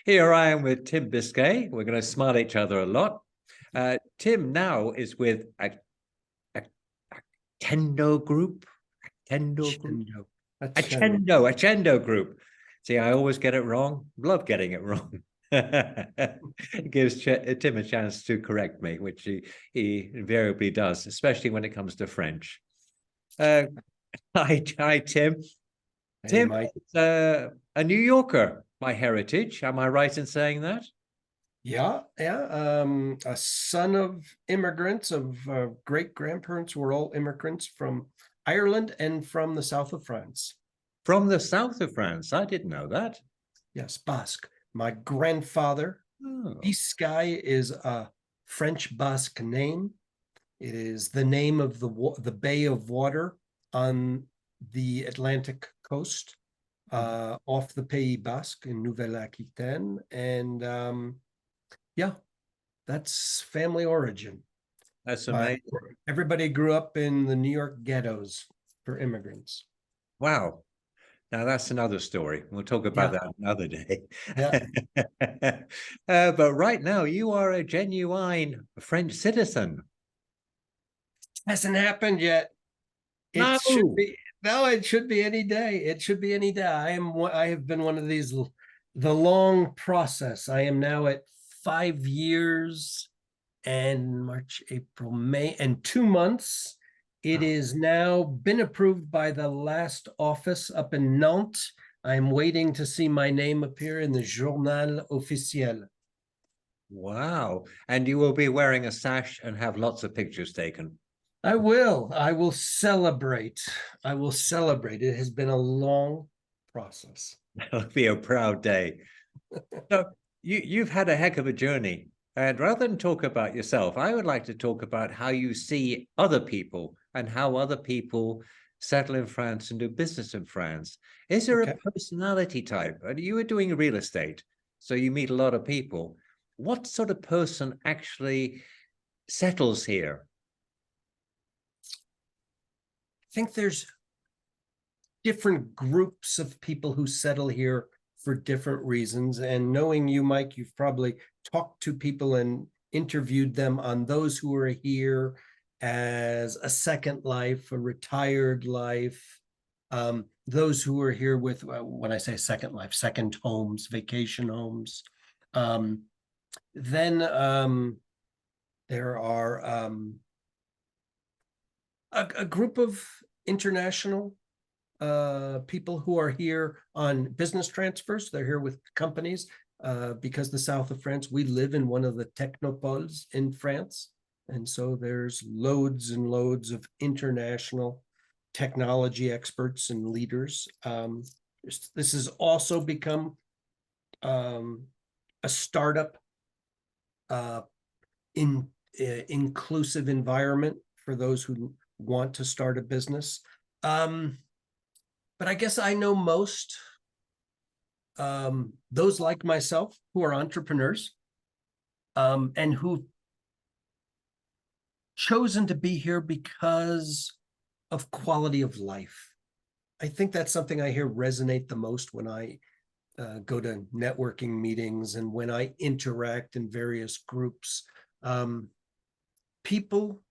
Here I am with Tim Biscaye. We're going to smile at each other a lot. Tim now is with a Tendo group. Tendo group. A Chendo group. See, I always get it wrong. Love getting it wrong. It gives Tim a chance to correct me, which he invariably does, especially when it comes to French. Hi, Tim. Hey, Tim Mike. is a New Yorker by heritage. Am I right in saying that? Yeah. A son of immigrants, of great grandparents who were all immigrants from Ireland and from the south of France. From the south of France. I didn't know that. Yes, Basque. My grandfather, Oh. Biscaye, is a French Basque name. It is the name of the bay of water on the Atlantic coast, off the Pays Basque in Nouvelle-Aquitaine. And yeah, that's family origin. That's Uh, amazing. Everybody grew up in the New York ghettos for immigrants. Wow. Now that's another story. We'll talk about Yeah, that another day. yeah. But right now, you are a genuine French citizen. Hasn't happened yet. It should No. be. No, it should be any day. It should be any day. I have been one of these, the long process. I am now at 5 years and March, April, May, and 2 months. It is now been approved by the last office up in Nantes. I'm waiting to see my name appear in the Journal Officiel. Wow. And you will be wearing a sash and have lots of pictures taken. I will. I will celebrate. I will celebrate. It has been a long process. It'll be a proud day. So you've had a heck of a journey. And rather than talk about yourself, I would like to talk about how you see other people and how other people settle in France and do business in France. Is there Okay. a personality type? And you were doing real estate, so you meet a lot of people. What sort of person actually settles here? I think there's different groups of people who settle here for different reasons. And knowing you, Mike, you've probably talked to people and interviewed them on those who are here as a second life, a retired life. Those who are here with, when I say second life, second homes, vacation homes. Then there are a group of international people who are here on business transfers. They're here with companies because the south of France, we live in one of the technopoles in France. And so there's loads and loads of international technology experts and leaders. This has also become a startup inclusive environment for those who want to start a business. But I guess I know most those like myself who are entrepreneurs and who've chosen to be here because of quality of life. I think that's something I hear resonate the most when I go to networking meetings and when I interact in various groups. People,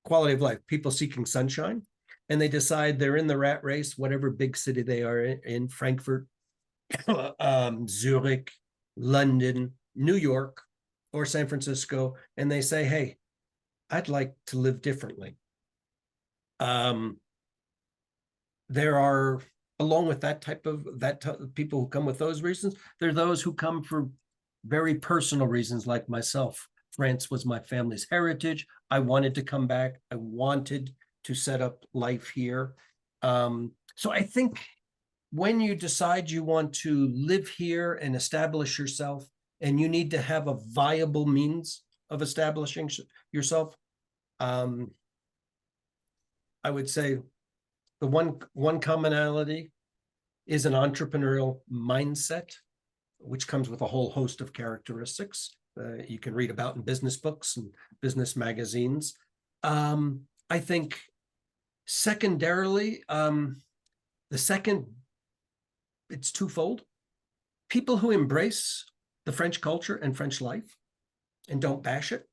quality of life, people seeking sunshine, and they decide they're in the rat race, whatever big city they are in, Frankfurt, Zurich, London, New York, or San Francisco, and they say, hey, I'd like to live differently. There are, along with that type of people who come with those reasons, there are those who come for very personal reasons, like myself. France was my family's heritage. I wanted to come back. I wanted to set up life here. So I think when you decide you want to live here and establish yourself, and you need to have a viable means of establishing yourself, I would say the one commonality is an entrepreneurial mindset, which comes with a whole host of characteristics you can read about in business books and business magazines. I think secondarily, the second it's twofold. People who embrace the French culture and French life and don't bash it.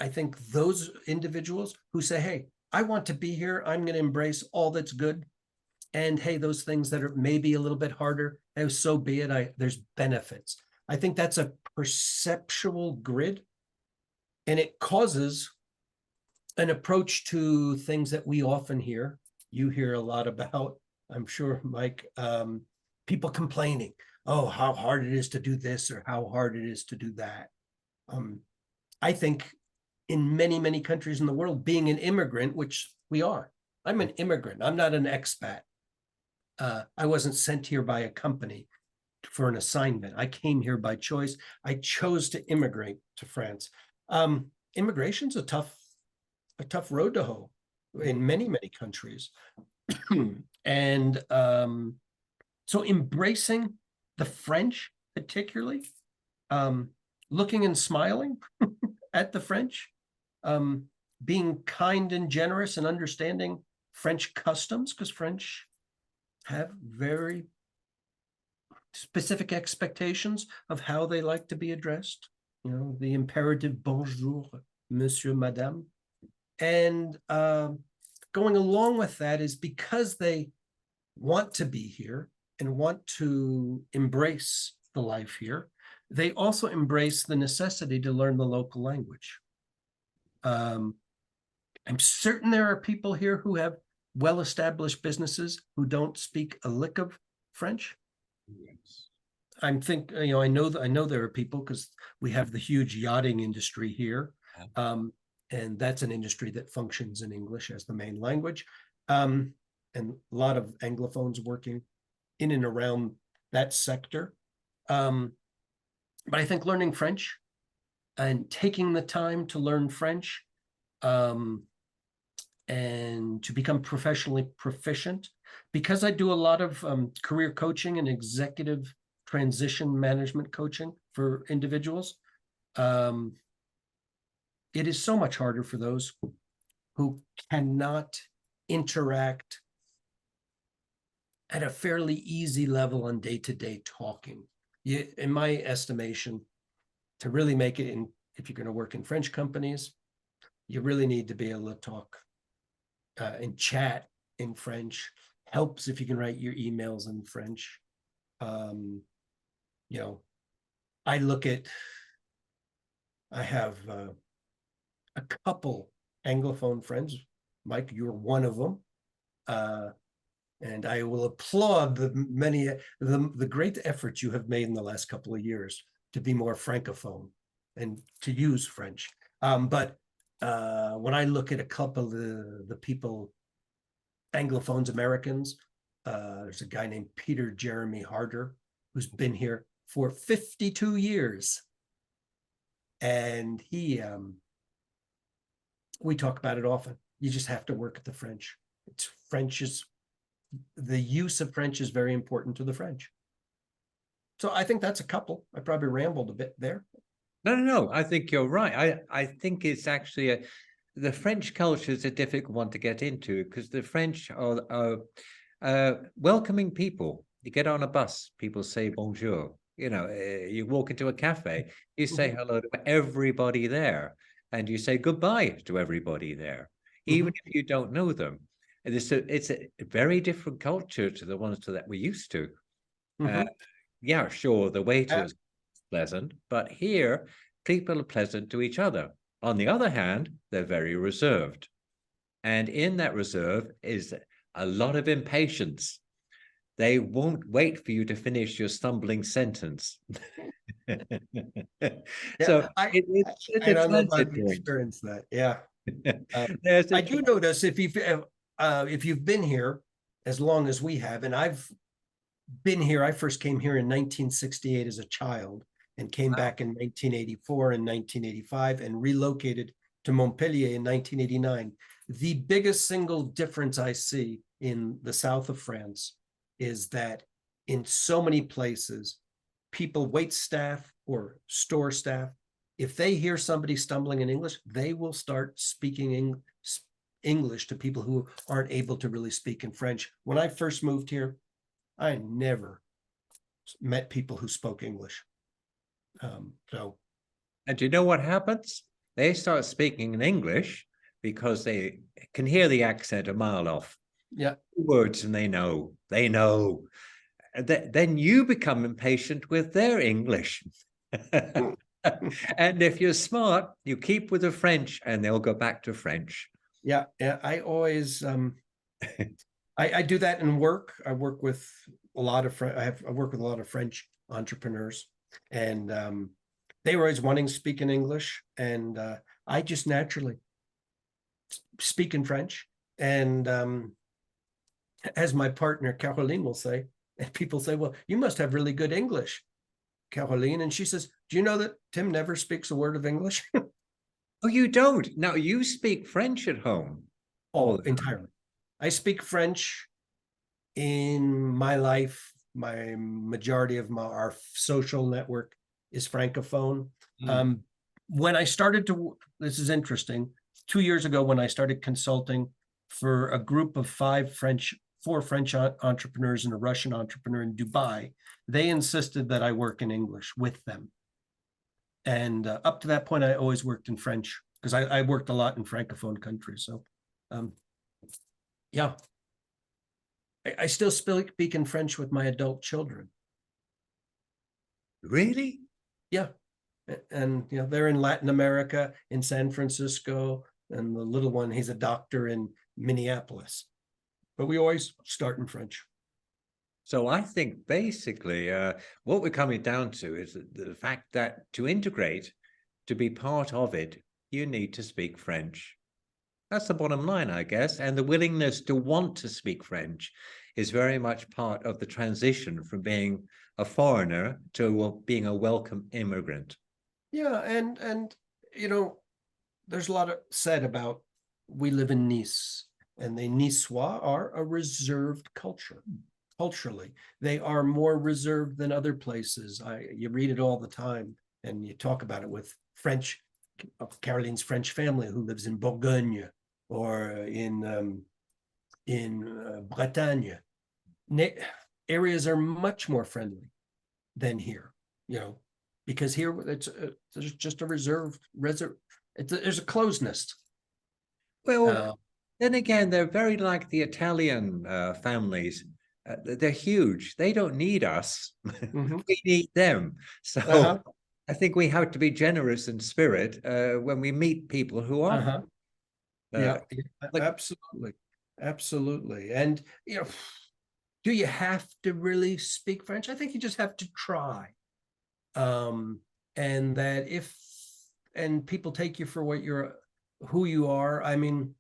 I think those individuals who say, hey, I want to be here, I'm going to embrace all that's good. And hey, those things that are maybe a little bit harder, so be it. There's benefits. I think that's a perceptual grid, and it causes an approach to things that we often hear. You hear a lot about, I'm sure, Mike, people complaining, oh, how hard it is to do this or how hard it is to do that. I think in many, many countries in the world, being an immigrant, which we are, I'm an immigrant, I'm not an expat. I wasn't sent here by a company for an assignment. I came here by choice. I chose to immigrate to France. Immigration's a tough road to hoe in many, many countries. And so embracing the French, particularly, looking and smiling at the French, being kind and generous and understanding French customs, because French have very specific expectations of how they like to be addressed. You know, the imperative bonjour, monsieur, madame. And going along with that is because they want to be here and want to embrace the life here, they also embrace the necessity to learn the local language. I'm certain there are people here who have well-established businesses who don't speak a lick of French. Yes. I know there are people, because we have the huge yachting industry here. And that's an industry that functions in English as the main language. And a lot of Anglophones working in and around that sector. But I think learning French and taking the time to learn French and to become professionally proficient, because I do a lot of career coaching and executive transition management coaching for individuals. It is so much harder for those who cannot interact at a fairly easy level on day-to-day talking. In my estimation, to really make it in, if you're going to work in French companies, you really need to be able to talk and chat in French. Helps if you can write your emails in French. You know, I have a couple Anglophone friends. Mike, you're one of them. And I will applaud the great efforts you have made in the last couple of years to be more Francophone and to use French. But when I look at a couple of the people, Anglophones, Americans, there's a guy named Peter Jeremy Harder, who's been here for 52 years. And we talk about it often. You just have to work at the French. The use of French is very important to the French. So I think that's a couple. I probably rambled a bit there. No. I think you're right. I think it's actually the French culture is a difficult one to get into, because the French are welcoming people. You get on a bus, people say bonjour. You know, you walk into a cafe, you say hello to everybody there, and you say goodbye to everybody there, even if you don't know them. And it's a very different culture to the ones that we're used to. Yeah, sure, the waiter is pleasant, but here people are pleasant to each other. On the other hand, they're very reserved. And in that reserve is a lot of impatience. They won't wait for you to finish your stumbling sentence. So I don't know if I've experienced that. Yeah. I do notice if you've been here as long as we have, and I've been here, I first came here in 1968 as a child and came back in 1984 and 1985 and relocated to Montpellier in 1989. The biggest single difference I see in the south of France is that in so many places, people, wait staff or store staff, if they hear somebody stumbling in English, they will start speaking English to people who aren't able to really speak in French. When I first moved here, I never met people who spoke English. So And you know what happens? They start speaking in English because they can hear the accent a mile off. yeah, Words and they know. Then you become impatient with their English. And if you're smart, you keep with the French and they'll go back to French. yeah. I always I do that in work. I work with a lot of I work with a lot of French entrepreneurs, and they were always wanting to speak in English, and I just naturally speak in French. And as my partner Caroline will say, and people say, "Well, you must have really good English, Caroline," and she says, "Do you know that Tim never speaks a word of English?" Oh, you don't? Now you speak French at home. Oh, entirely. I speak French in my life. My majority of our social network is Francophone. When I started to, this is interesting, 2 years ago, when I started consulting for a group of four French entrepreneurs and a Russian entrepreneur in Dubai, they insisted that I work in English with them. And up to that point, I always worked in French because I worked a lot in Francophone countries. So, yeah, I still speak in French with my adult children. Really? Yeah. And, they're in Latin America, in San Francisco, and the little one, he's a doctor in Minneapolis. But we always start in French. So I think basically what we're coming down to is the fact that to integrate, to be part of it, you need to speak French. That's the bottom line, I guess. And the willingness to want to speak French is very much part of the transition from being a foreigner to being a welcome immigrant. Yeah, and there's a lot of said about we live in Nice, and the Niçois are a reserved culture. Culturally, they are more reserved than other places. You read it all the time, and you talk about it with Caroline's French family who lives in Bourgogne or in Bretagne. Areas are much more friendly than here, because here there's just a there's a closeness. Well, then again, they're very like the Italian families. They're huge. They don't need us. We need them. So I think we have to be generous in spirit when we meet people who are. Yeah, absolutely. And do you have to really speak French? I think you just have to try. And that and people take you for who you are. I mean,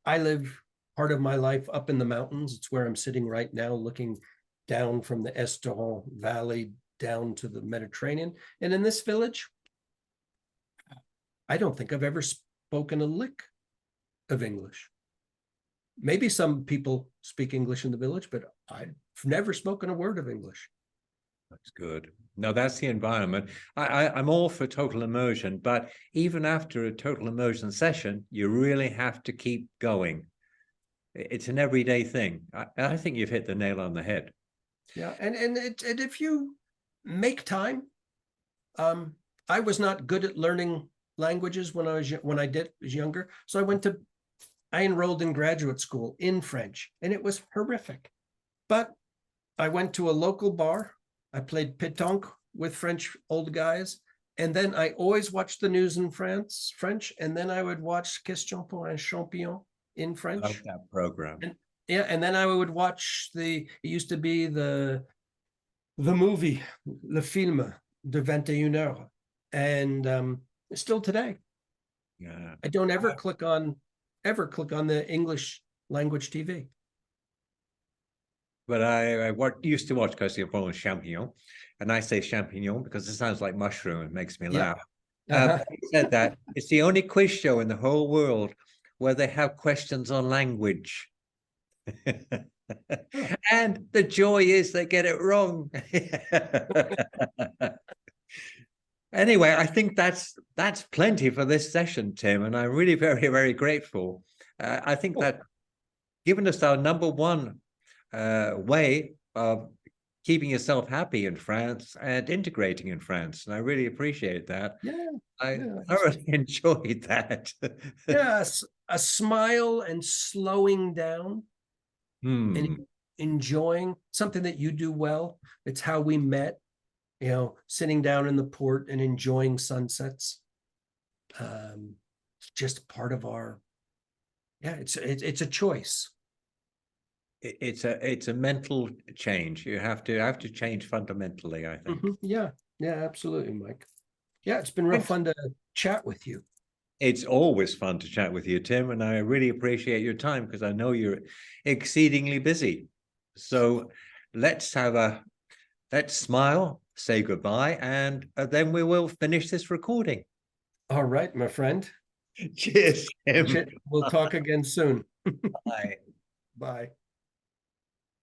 I live part of my life up in the mountains. It's where I'm sitting right now, looking down from the Estoril Valley down to the Mediterranean. And in this village, I don't think I've ever spoken a lick of English. Maybe some people speak English in the village, but I've never spoken a word of English. That's good. No, that's the environment. I'm all for total immersion, but even after a total immersion session, you really have to keep going. It's an everyday thing. I think you've hit the nail on the head. Yeah, and if you make time, I was not good at learning languages when I was younger, so I enrolled in graduate school in French, and it was horrific. But I went to a local bar. I played pétanque with French old guys, and then I always watched the news in French, and then I would watch Question pour un champion in French. Love that program. And then I would watch it used to be the movie, Le Film de 21 heures, and still today. Yeah. I don't ever click on the English language TV. But I used to watch Question pour un champignon, and I say champignon because it sounds like mushroom. It makes me laugh. He said that it's the only quiz show in the whole world where they have questions on language. And the joy is they get it wrong. Anyway, I think that's plenty for this session, Tim, and I'm really very, very grateful. I think that given us our number one way of keeping yourself happy in France and integrating in France. And I really appreciate that. Yeah, I yeah, thoroughly enjoyed that. yes, a smile and slowing down and Hmm. enjoying something that you do well. It's how we met, sitting down in the port and enjoying sunsets. It's just part of our, yeah, it's a choice. It's a mental change. You have to change fundamentally, I think. Yeah, yeah, absolutely, Mike. Yeah, it's been real Thanks. fun to chat with you. It's always fun to chat with you, Tim, and I really appreciate your time because I know you're exceedingly busy. So let's smile, say goodbye, and then we will finish this recording. All right, my friend. Cheers, Tim. We'll talk again soon. Bye. Bye.